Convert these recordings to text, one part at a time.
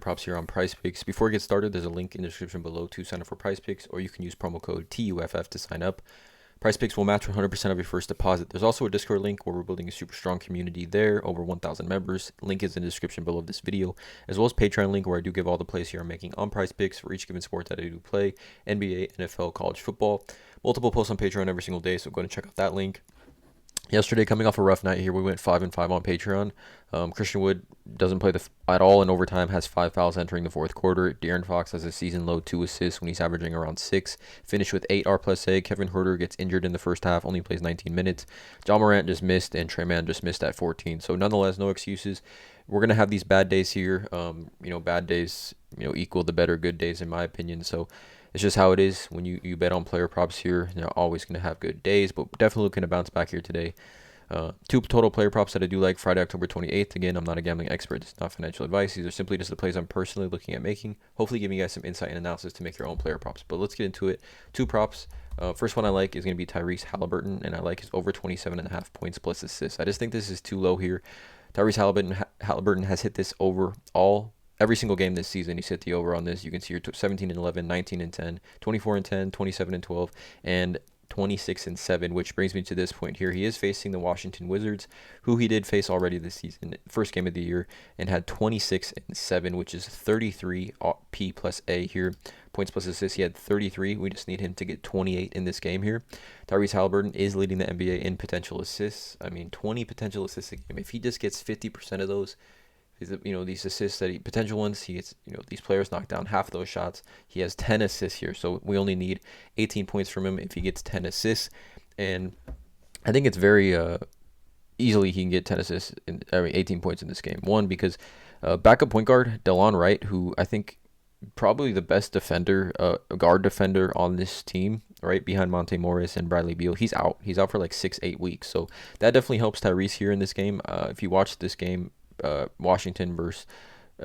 Props here on PrizePicks. Before we get started, there's a link in the description below to sign up for PrizePicks, or you can use promo code TUFF to sign up. PrizePicks will match 100% of your first deposit. There's also a Discord link where we're building a super strong community there, over 1,000 members. Link is in the description below this video, as well as Patreon link where I do give all the plays here I'm making on PrizePicks for each given sport that I do play: NBA, NFL, college football. Multiple posts on Patreon every single day, so go and check out that link. Yesterday, coming off a rough night here, we went 5-5 on Patreon. Christian Wood doesn't play at all in overtime, has 5 fouls entering the fourth quarter. De'Aaron Fox has a season low 2 assists when he's averaging around 6. Finished with 8 R+A. Kevin Huerter gets injured in the first half, only plays 19 minutes. John Morant just missed, and Trey Mann just missed at 14. So nonetheless, no excuses. We're gonna have these bad days here. Bad days, equal the better good days in my opinion. So it's just how it is when you bet on player props here. You're always going to have good days, but definitely looking to bounce back here today. Two total player props that I do like: Friday, October 28th. Again, I'm not a gambling expert. It's not financial advice. These are simply just the plays I'm personally looking at making, hopefully giving you guys some insight and analysis to make your own player props. But let's get into it. Two props. First one I like is going to be Tyrese Halliburton, and I like his over 27.5 points plus assists. I just think this is too low here. Tyrese Halliburton has hit this over every single game this season. He's hit the over on this. You can see here 17-11, 19-10, 24-10, 27-12, and 26-7, which brings me to this point here. He is facing the Washington Wizards, who he did face already this season, first game of the year, and had 26-7, which is 33 P plus A here. Points plus assists, he had 33. We just need him to get 28 in this game here. Tyrese Halliburton is leading the NBA in potential assists. 20 potential assists a game. If he just gets 50% of those, these assists that potential ones, he gets, these players knock down half of those shots. He has 10 assists here, so we only need 18 points from him if he gets 10 assists. And I think it's very easily he can get 10 assists, 18 points in this game. One, because backup point guard Delon Wright, who I think probably the best defender, guard defender on this team, right behind Monte Morris and Bradley Beal. He's out. He's out for like 6-8 weeks. So that definitely helps Tyrese here in this game. If you watch this game, Washington versus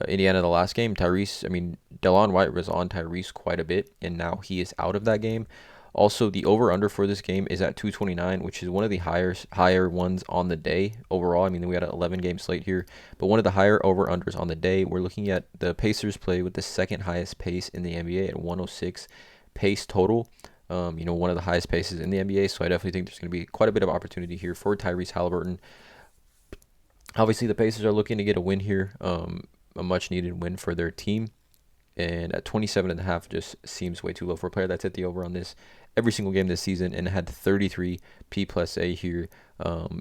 Indiana, the last game, Delon Wright was on Tyrese quite a bit, and now he is out of that game. Also, the over-under for this game is at 229, which is one of the higher ones on the day overall. We had an 11-game slate here, but one of the higher over-unders on the day. We're looking at the Pacers play with the second highest pace in the NBA at 106 pace total. One of the highest paces in the NBA, so I definitely think there's going to be quite a bit of opportunity here for Tyrese Halliburton. Obviously, the Pacers are looking to get a win here, a much-needed win for their team. And at 27.5 just seems way too low for a player that's hit the over on this every single game this season and had 33 P plus A here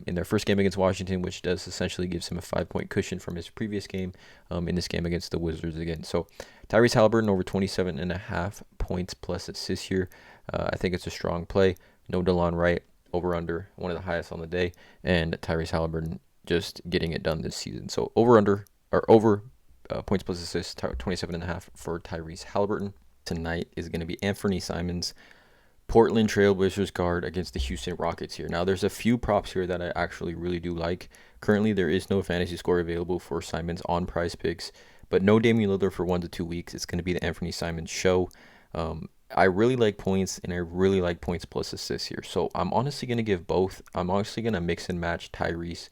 in their first game against Washington, which does essentially gives him a 5-point cushion from his previous game in this game against the Wizards again. So Tyrese Halliburton over 27.5 points plus assists here. I think it's a strong play. No Delon Wright, over-under, one of the highest on the day, and Tyrese Halliburton just getting it done this season. So over points plus assists, 27.5 for Tyrese Halliburton. Tonight is going to be Anthony Simons, Portland Trailblazers guard against the Houston Rockets here. Now, there's a few props here that I actually really do like. Currently, there is no fantasy score available for Simons on PrizePicks, but no Damian Lillard for 1 to 2 weeks. It's going to be the Anthony Simons show. I really like points, and I really like points plus assists here. So I'm honestly going to give both. I'm honestly going to mix and match Tyrese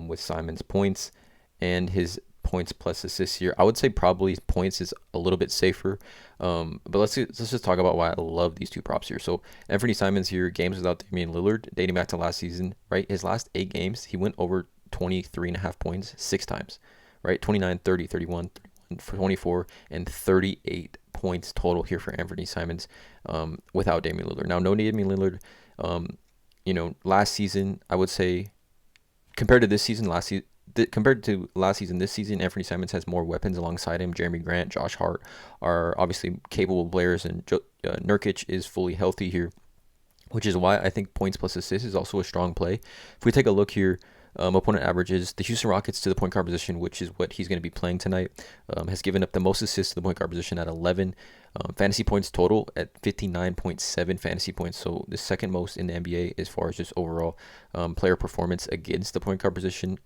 with Simons' points and his points plus assists here. I would say probably points is a little bit safer, but let's just talk about why I love these two props here. So Anthony Simons here, games without Damian Lillard, dating back to last season, right? His last 8 games, he went over 23.5 points 6 times, right? 29, 30, 31, 24, and 38 points total here for Anthony Simons without Damian Lillard. Now, no Damian Lillard, last season, I would say, compared to this season, this season, Anthony Simons has more weapons alongside him. Jeremy Grant, Josh Hart are obviously capable players, and Nurkic is fully healthy here, which is why I think points plus assists is also a strong play. If we take a look here, opponent averages, the Houston Rockets to the point guard position, which is what he's going to be playing tonight, has given up the most assists to the point guard position at 11. Fantasy points total at 59.7 fantasy points, so the second most in the NBA as far as just overall player performance against the point guard position.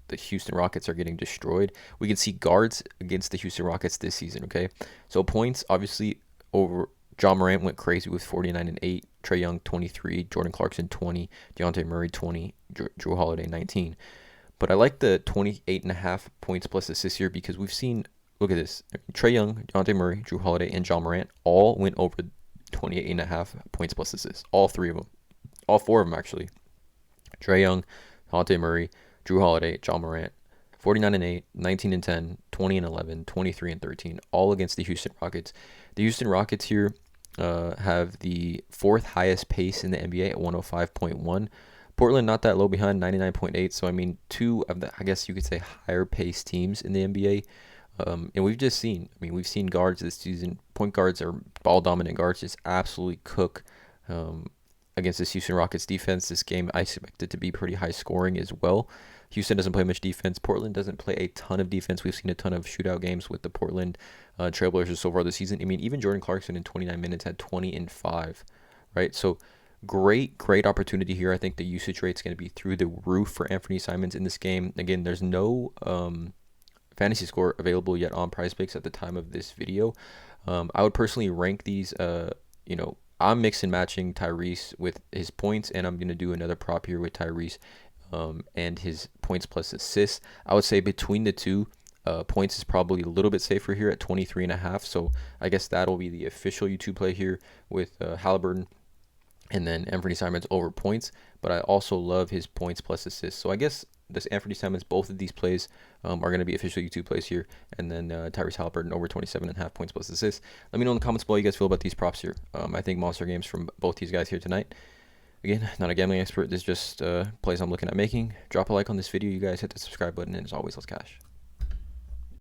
The Houston Rockets are getting destroyed. We can see guards against the Houston Rockets this season, okay? So points, obviously, over John Morant went crazy with 49 and 8, Trae Young 23, Jordan Clarkson 20, Dejounte Murray 20, Drew Holiday 19. But I like the 28.5 points plus assists here because we've seen look at this. Trae Young, Dejounte Murray, Drew Holiday, and John Morant all went over 28.5 points plus assists. All three of them. All four of them, actually. Trae Young, Dejounte Murray, Drew Holiday, John Morant. 49-8, 19-10, 20-11, 23-13, all against the Houston Rockets. The Houston Rockets here have the fourth highest pace in the NBA at 105.1. Portland not that low behind, 99.8. So I mean, two of the, I guess you could say, higher pace teams in the NBA. And we've just seen, we've seen guards this season, point guards or ball dominant guards just absolutely cook against this Houston Rockets defense. This game I expect it to be pretty high scoring as well. Houston doesn't play much defense. Portland doesn't play a ton of defense. We've seen a ton of shootout games with the Portland Trailblazers so far this season. I mean, even Jordan Clarkson in 29 minutes had 20 and 5, right? So great opportunity here. I think the usage rate is going to be through the roof for Anthony Simons in this game. Again, there's no fantasy score available yet on PrizePicks at the time of this video. I would personally rank these, I'm mix and matching Tyrese with his points, and I'm going to do another prop here with Tyrese and his points plus assists. I would say between the two, points is probably a little bit safer here at 23.5. So I guess that'll be the official YouTube play here with Halliburton and then Anthony Simons over points. But I also love his points plus assists. So I guess this Anthony Simons, both of these plays are going to be official YouTube plays here. And then Tyrese Halliburton over 27.5 points plus assists. Let me know in the comments below how you guys feel about these props here. I think monster games from both these guys here tonight. Again, not a gambling expert. This is just plays I'm looking at making. Drop a like on this video, you guys. Hit the subscribe button. And as always, let's cash.